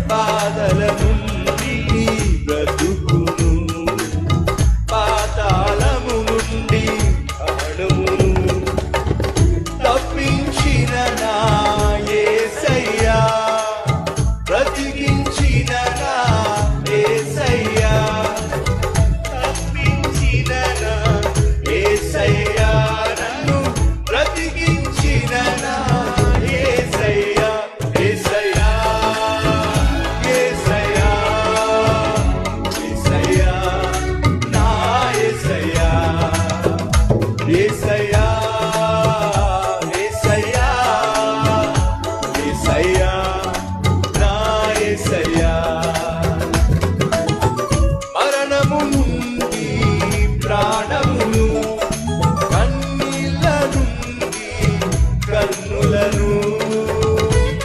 బాధల నుండి బ్రతుకును, పాతాళము నుండి ప్రాణమును తప్పించిన నా యేసయ్యా, బ్రతికించిన నా యేసయ్యా, తప్పించిన నా యేసయ్యా, నన్ను బ్రతికించిన నా యేసయ్యా. యేసయ్యా, యేసయ్యా, యేసయ్యా, నా యేసయ్యా, యేసయ్యా, యేసయ్యా, యేసయ్యా.